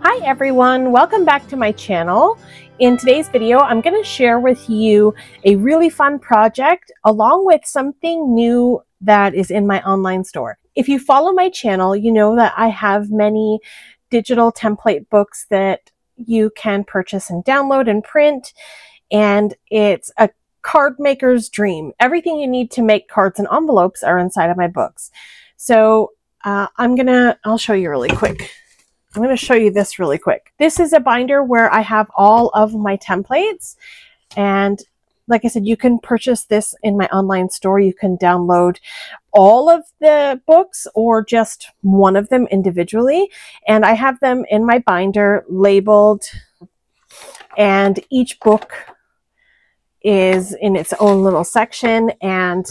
Hi everyone, welcome back to my channel. In today's video, I'm going to share with you a really fun project along with something new that is in my online store. If you follow my channel, you know that I have many digital template books that you can purchase and download and print, and it's a card maker's dream. Everything you need to make cards and envelopes are inside of my books. So I'll show you really quick. I'm going to show you this really quick. This is a binder where I have all of my templates, and like I said, you can purchase this in my online store. You can download all of the books or just one of them individually, and I have them in my binder labeled, and each book is in its own little section, and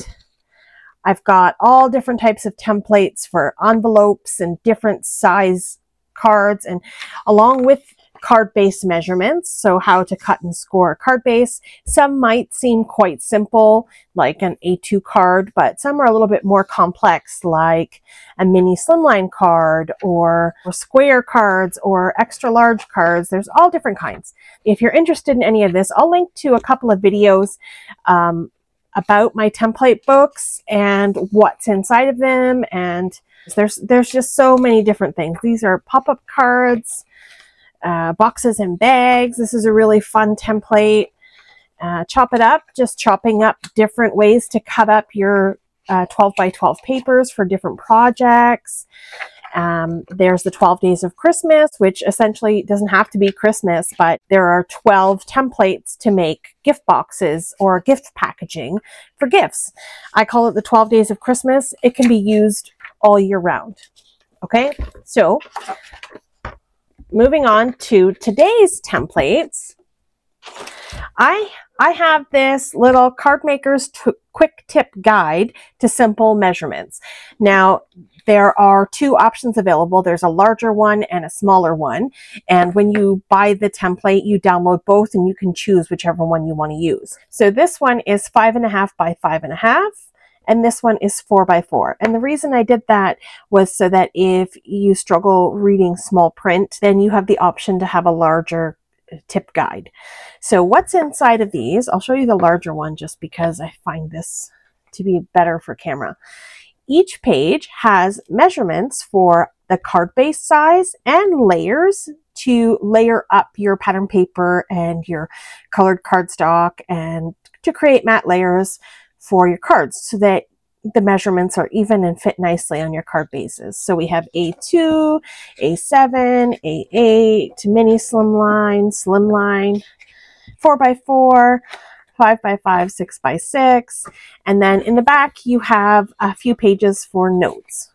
I've got all different types of templates for envelopes and different size cards, and along with card base measurements, so how to cut and score a card base. Some might seem quite simple, like an A2 card, but some are a little bit more complex, like a mini slimline card or square cards or extra large cards. There's all different kinds. If you're interested in any of this, I'll link to a couple of videos about my template books and what's inside of them, and there's just so many different things. These are pop-up cards, boxes and bags. This is a really fun template. Chop it up, just chopping up different ways to cut up your 12 by 12 papers for different projects. There's the 12 days of Christmas, which essentially doesn't have to be Christmas, but there are 12 templates to make gift boxes or gift packaging for gifts. I call it the 12 days of Christmas. It can be used all year round. Okay, so moving on to today's templates, I have this little card maker's quick tip guide to simple measurements. Now, there are two options available. There's a larger one and a smaller one. And when you buy the template, you download both and you can choose whichever one you want to use. So this one is 5.5 by 5.5. And this one is 4 by 4. And the reason I did that was so that if you struggle reading small print, then you have the option to have a larger tip guide. So what's inside of these, I'll show you the larger one just because I find this to be better for camera. Each page has measurements for the card base size and layers to layer up your pattern paper and your colored cardstock, and to create matte layers for your cards so that the measurements are even and fit nicely on your card bases. So we have A2, A7, A8, mini slimline, 4 by 4, 5 by 5, 6 by 6, and then in the back you have a few pages for notes.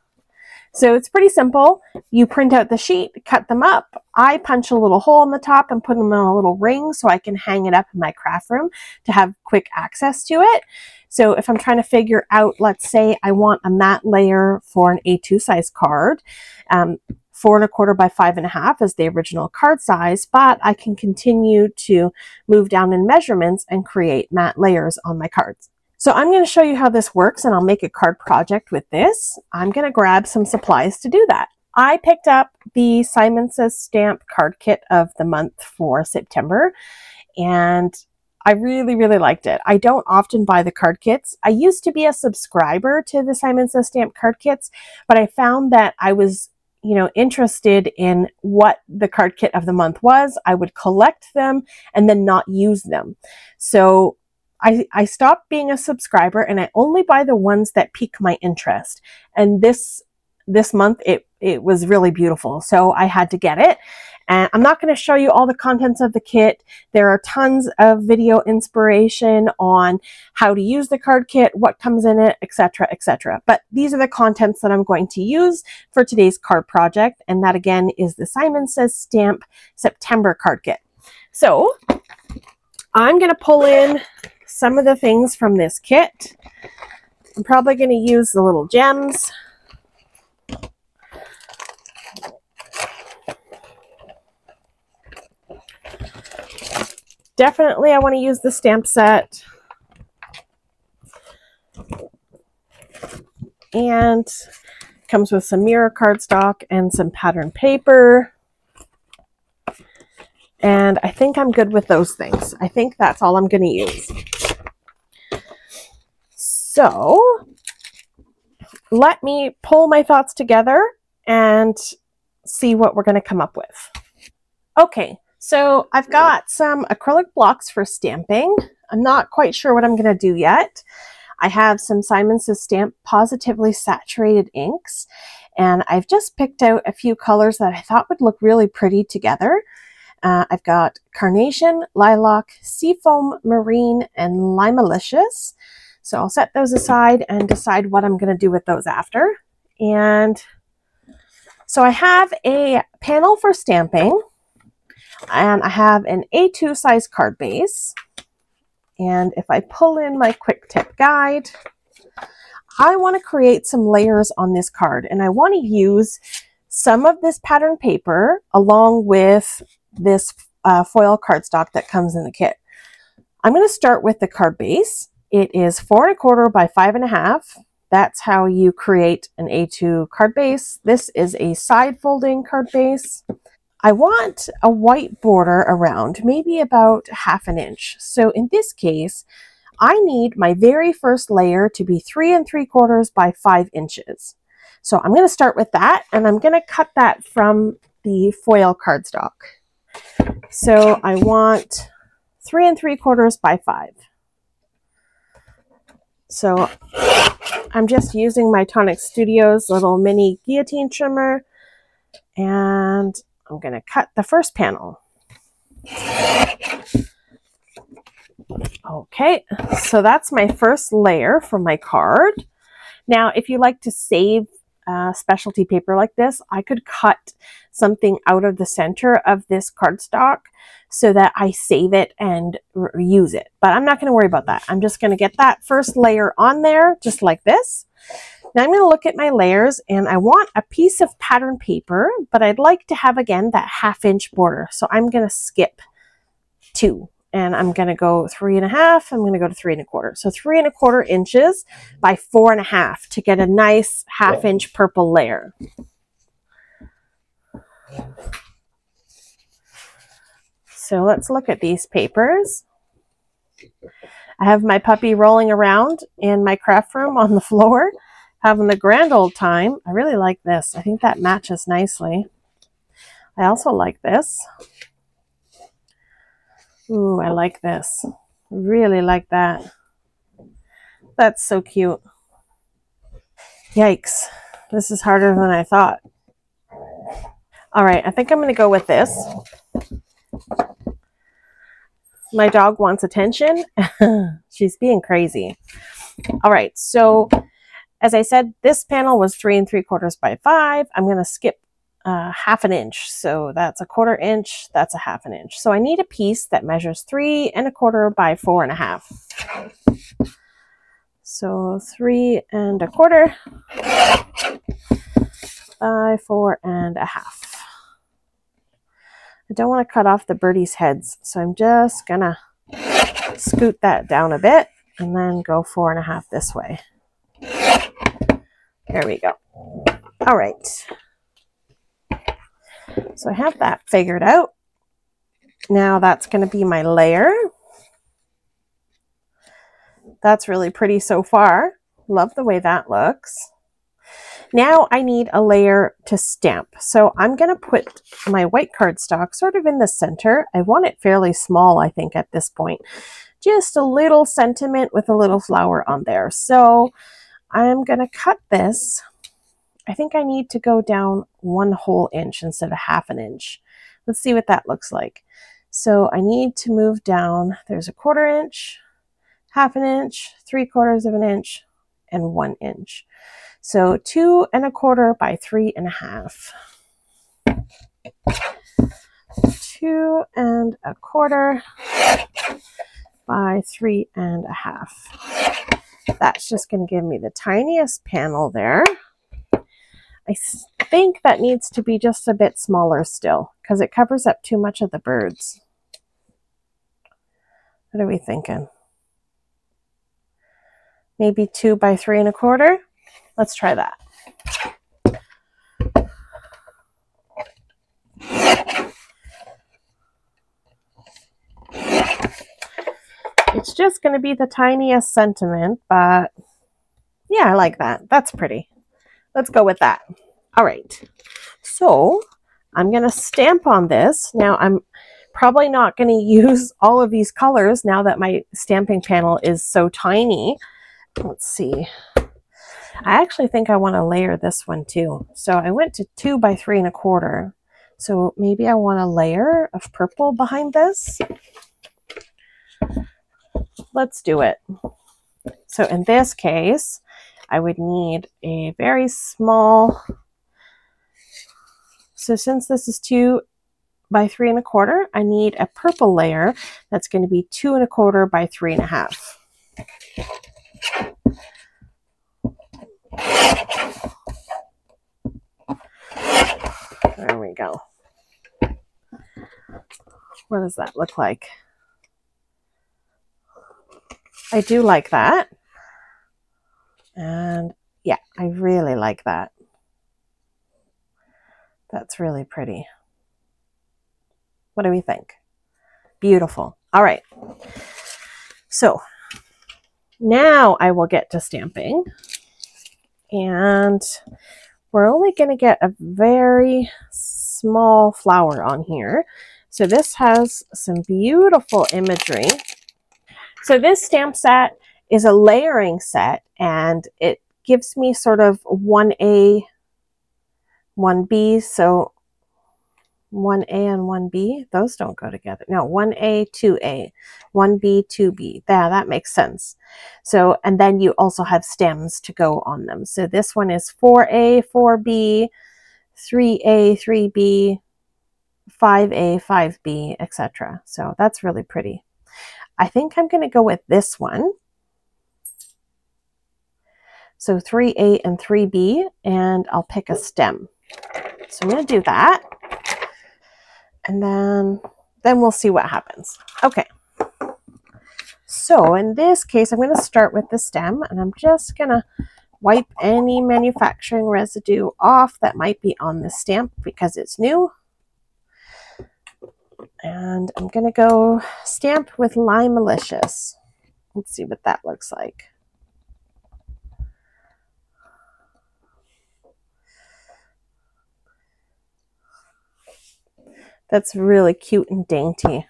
So it's pretty simple. You print out the sheet, cut them up. I punch a little hole in the top and put them in a little ring so I can hang it up in my craft room to have quick access to it. So if I'm trying to figure out, let's say I want a matte layer for an A2 size card, 4.25 by 5.5 is the original card size, but I can continue to move down in measurements and create matte layers on my cards. So I'm going to show you how this works, and I'll make a card project with this. I'm going to grab some supplies to do that. I picked up the Simon Says Stamp card kit of the month for September, and I really, really liked it. I don't often buy the card kits. I used to be a subscriber to the Simon Says Stamp card kits, but I found that I was interested in what the card kit of the month was. I would collect them and then not use them. So I stopped being a subscriber, and I only buy the ones that pique my interest. And this month it was really beautiful, so I had to get it. And I'm not going to show you all the contents of the kit. There are tons of video inspiration on how to use the card kit, what comes in it, etc., etc. But these are the contents that I'm going to use for today's card project, and that again is the Simon Says Stamp September card kit. So I'm going to pull in some of the things from this kit. I'm probably going to use the little gems. Definitely I want to use the stamp set. And comes with some mirror cardstock and some pattern paper. And I think I'm good with those things. I think that's all I'm going to use. So let me pull my thoughts together and see what we're going to come up with. Okay, so I've got some acrylic blocks for stamping. I'm not quite sure what I'm going to do yet. I have some Simon Says Stamp Positively Saturated inks, and I've just picked out a few colors that I thought would look really pretty together. I've got Carnation, Lilac, Seafoam, Marine, and Limalicious. So I'll set those aside and decide what I'm going to do with those after. And so I have a panel for stamping, and I have an A2 size card base. And if I pull in my quick tip guide, I want to create some layers on this card, and I want to use some of this pattern paper along with this foil cardstock that comes in the kit. I'm going to start with the card base. It is 4 1/4 by 5 1/2. That's how you create an A2 card base. This is a side folding card base. I want a white border around, maybe about 1/2 inch. So in this case, I need my very first layer to be 3 3/4 by 5 inches. So I'm going to start with that, and I'm going to cut that from the foil cardstock. So I want 3 3/4 by 5. So I'm just using my Tonic Studios little mini guillotine trimmer, and I'm going to cut the first panel. Okay, so that's my first layer for my card. Now, if you like to save specialty paper like this, I could cut something out of the center of this cardstock so that I save it and use it. But I'm not going to worry about that. I'm just going to get that first layer on there just like this. Now I'm going to look at my layers, and I want a piece of pattern paper, but I'd like to have, again, that 1/2 inch border. So I'm going to skip 2, and I'm going to go 3 1/2. I'm going to go to 3 1/4. So 3 1/4 inches by 4 1/2 to get a nice 1/2 inch purple layer. So let's look at these papers. I have my puppy rolling around in my craft room on the floor, having a grand old time. I really like this. I think that matches nicely. I also like this. Ooh, I like this. Really like that. That's so cute. Yikes. This is harder than I thought. All right, I think I'm going to go with this. My dog wants attention. She's being crazy. All right, so as I said, this panel was 3 3/4 by 5. I'm going to skip 1/2 inch. So that's 1/4 inch. That's 1/2 inch. So I need a piece that measures 3 1/4 by 4 1/2. So 3 1/4 by 4 1/2. I don't want to cut off the birdie's heads, so I'm just gonna scoot that down a bit and then go 4 1/2 this way. There we go. All right. So I have that figured out. Now that's going to be my layer. That's really pretty so far. Love the way that looks. Now I need a layer to stamp. So I'm going to put my white cardstock sort of in the center. I want it fairly small, I think, at this point. Just a little sentiment with a little flower on there. So I'm going to cut this. I think I need to go down 1 whole inch instead of 1/2 inch. Let's see what that looks like. So I need to move down. There's 1/4 inch, 1/2 inch, 3/4 inch, and 1 inch. So 2 1/4 by 3 1/2. 2 1/4 by 3 1/2. That's just going to give me the tiniest panel there. I think that needs to be just a bit smaller still because it covers up too much of the birds. What are we thinking? Maybe 2 by 3 1/4. Let's try that. It's just going to be the tiniest sentiment, but yeah, I like that. That's pretty. Let's go with that. All right. So I'm going to stamp on this. Now I'm probably not going to use all of these colors now that my stamping panel is so tiny. Let's see. I actually think I want to layer this one too. So I went to 2 by 3 1/4. So maybe I want a layer of purple behind this. Let's do it. So in this case, I would need a very small, so since this is 2 by 3 1/4, I need a purple layer that's going to be 2 1/4 by 3 1/2. There we go. What does that look like? I do like that. And yeah, I really like that. That's really pretty. What do we think? Beautiful. All right. So now I will get to stamping. And we're only going to get a very small flower on here. So this has some beautiful imagery. So this stamp set is a layering set, and it gives me sort of 1A, 1B. So 1A and 1B, those don't go together. No, 1A, 2A, 1B, 2B. That makes sense. So, and then you also have stems to go on them. So this one is 4A, 4B, 3A, 3B, 5A, 5B, etc. So that's really pretty. I think I'm going to go with this one. So 3A and 3B, and I'll pick a stem. So I'm going to do that. And then we'll see what happens. Okay. So in this case, I'm going to start with the stem, and I'm just going to wipe any manufacturing residue off that might be on the stamp because it's new. And I'm going to go stamp with Lime Malicious. Let's see what that looks like. That's really cute and dainty.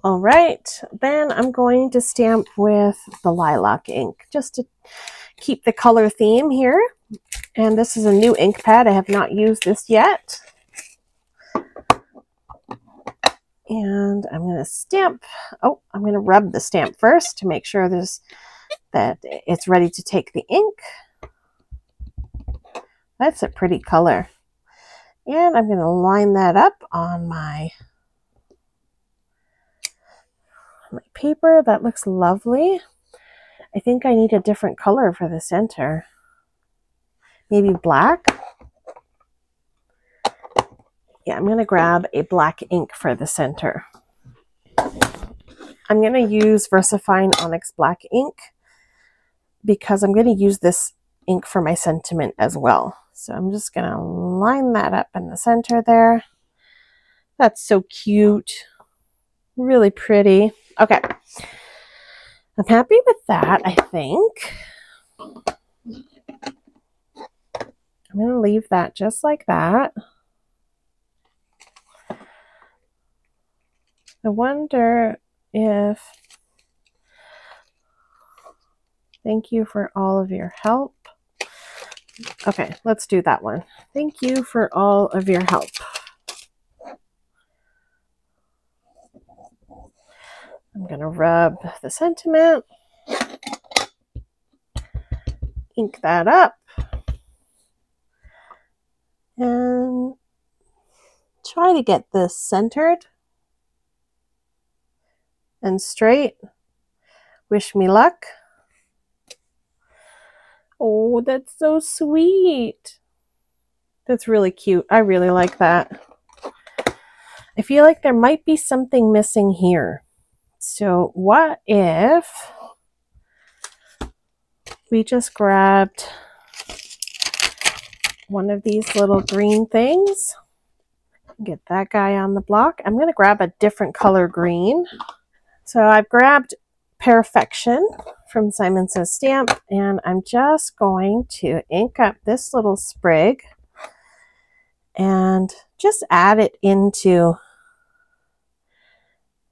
All right, then I'm going to stamp with the lilac ink just to keep the color theme here. And this is a new ink pad. I have not used this yet. And I'm going to stamp. Oh, I'm going to rub the stamp first to make sure that it's ready to take the ink. That's a pretty color. And I'm going to line that up on my paper. That looks lovely. I think I need a different color for the center. Maybe black. Yeah, I'm going to grab a black ink for the center. I'm going to use VersaFine Onyx Black ink because I'm going to use this ink for my sentiment as well. So I'm just going to line that up in the center there. That's so cute. Really pretty. Okay. I'm happy with that, I think. I'm going to leave that just like that. I wonder if, thank you for all of your help. Okay, let's do that one. Thank you for all of your help. I'm going to rub the sentiment, ink that up, and try to get this centered and straight. Wish me luck. Oh, that's so sweet. That's really cute. I really like that. I feel like there might be something missing here. So what if we just grabbed one of these little green things? Get that guy on the block. I'm going to grab a different color green. So I've grabbed Perfection from Simon Says Stamp, and I'm just going to ink up this little sprig and just add it into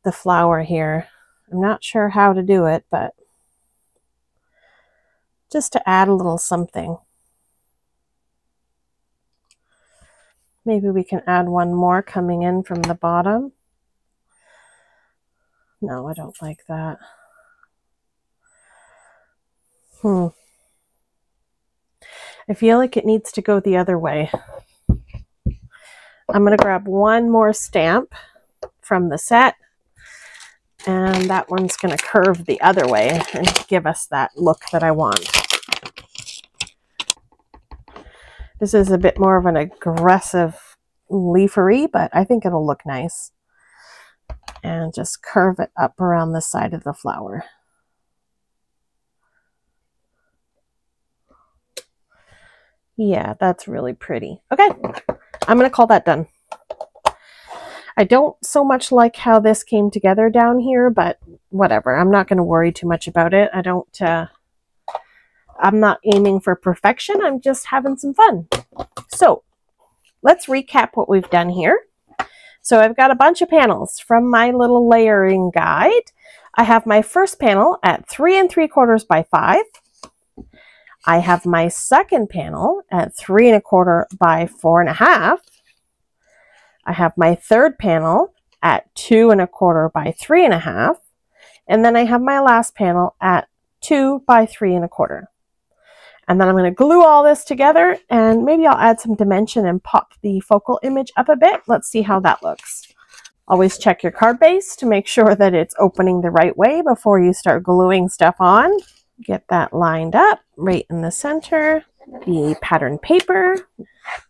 the flower here. I'm not sure how to do it, but just to add a little something. Maybe we can add one more coming in from the bottom. No, I don't like that. I feel like it needs to go the other way. I'm going to grab one more stamp from the set, and that one's going to curve the other way and give us that look that I want. This is a bit more of an aggressive leafery, but I think it'll look nice. And just curve it up around the side of the flower. Yeah, that's really pretty. Okay, I'm going to call that done. I don't so much like how this came together down here, but whatever. I'm not going to worry too much about it. I'm not aiming for perfection. I'm just having some fun. So let's recap what we've done here. So I've got a bunch of panels from my little layering guide. I have my first panel at 3 3/4 by 5. I have my second panel at 3 1/4 by 4 1/2. I have my third panel at 2 1/4 by 3 1/2. And then I have my last panel at 2 by 3 1/4. And then I'm going to glue all this together, and maybe I'll add some dimension and pop the focal image up a bit. Let's see how that looks. Always check your card base to make sure that it's opening the right way before you start gluing stuff on. Get that lined up right in the center. The pattern paper.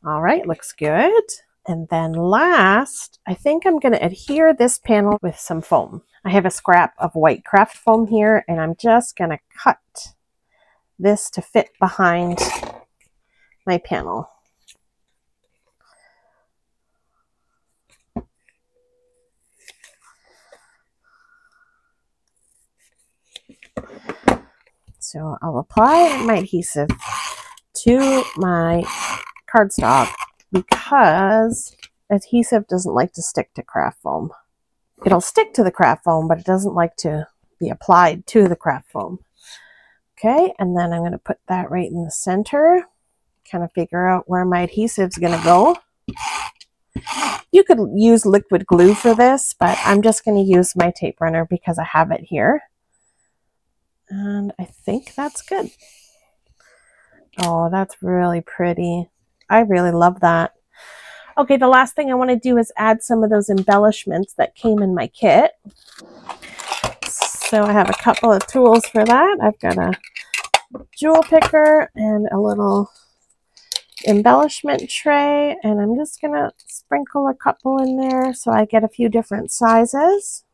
All right, looks good. And then last, I think I'm going to adhere this panel with some foam. I have a scrap of white craft foam here, and I'm just going to cut this to fit behind my panel. So I'll apply my adhesive to my cardstock because adhesive doesn't like to stick to craft foam. It'll stick to the craft foam, but it doesn't like to be applied to the craft foam. Okay, and then I'm going to put that right in the center, kind of figure out where my adhesive is going to go. You could use liquid glue for this, but I'm just going to use my tape runner because I have it here. And I think that's good. Oh, that's really pretty. I really love that. Okay, the last thing I want to do is add some of those embellishments that came in my kit. So I have a couple of tools for that. I've got a jewel picker and a little embellishment tray, and I'm just going to sprinkle a couple in there so I get a few different sizes.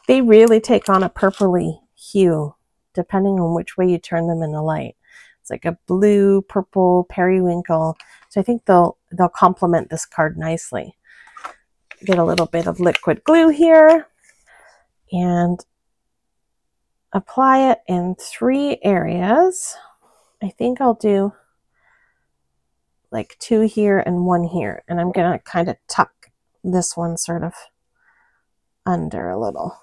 They really take on a purpley hue depending on which way you turn them in the light. It's like a blue, purple, periwinkle. So I think they'll complement this card nicely. Get a little bit of liquid glue here and apply it in 3 areas. I think I'll do like 2 here and 1 here. And I'm going to kind of tuck this one sort of under a little.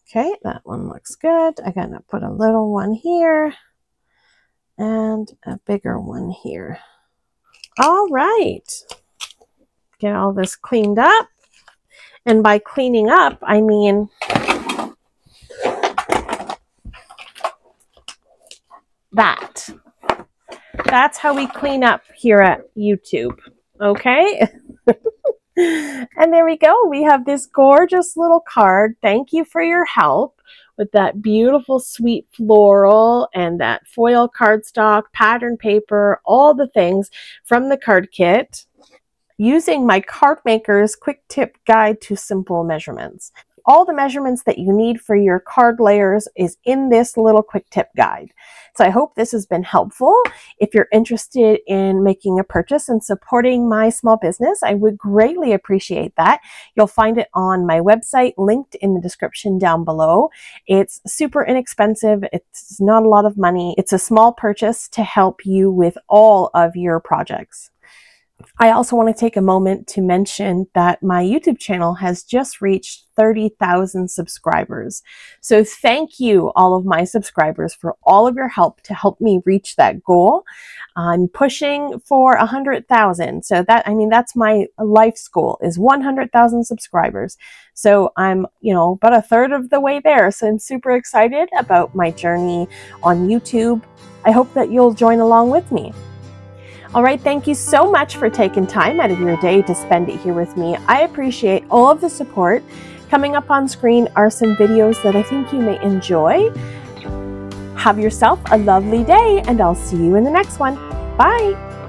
Okay, that one looks good. I'm going to put a little one here and a bigger one here. All right. Get all this cleaned up. And by cleaning up, I mean that. That's how we clean up here at YouTube. Okay? And there we go. We have this gorgeous little card. Thank you for your help with that beautiful sweet floral and that foil cardstock, pattern paper, all the things from the card kit, using my Card Maker's Quick Tip Guide to Simple Measurements. all the measurements that you need for your card layers is in this little quick tip guide. So I hope this has been helpful. If you're interested in making a purchase and supporting my small business, I would greatly appreciate that. You'll find it on my website, linked in the description down below. It's super inexpensive. It's not a lot of money. It's a small purchase to help you with all of your projects. I also want to take a moment to mention that my YouTube channel has just reached 30,000 subscribers. So thank you, all of my subscribers, for all of your help to help me reach that goal. I'm pushing for 100,000. So that's my life's goal, is 100,000 subscribers. So I'm, about a third of the way there. So I'm super excited about my journey on YouTube. I hope that you'll join along with me. All right, thank you so much for taking time out of your day to spend it here with me. I appreciate all of the support. Coming up on screen are some videos that I think you may enjoy. Have yourself a lovely day, and I'll see you in the next one. Bye.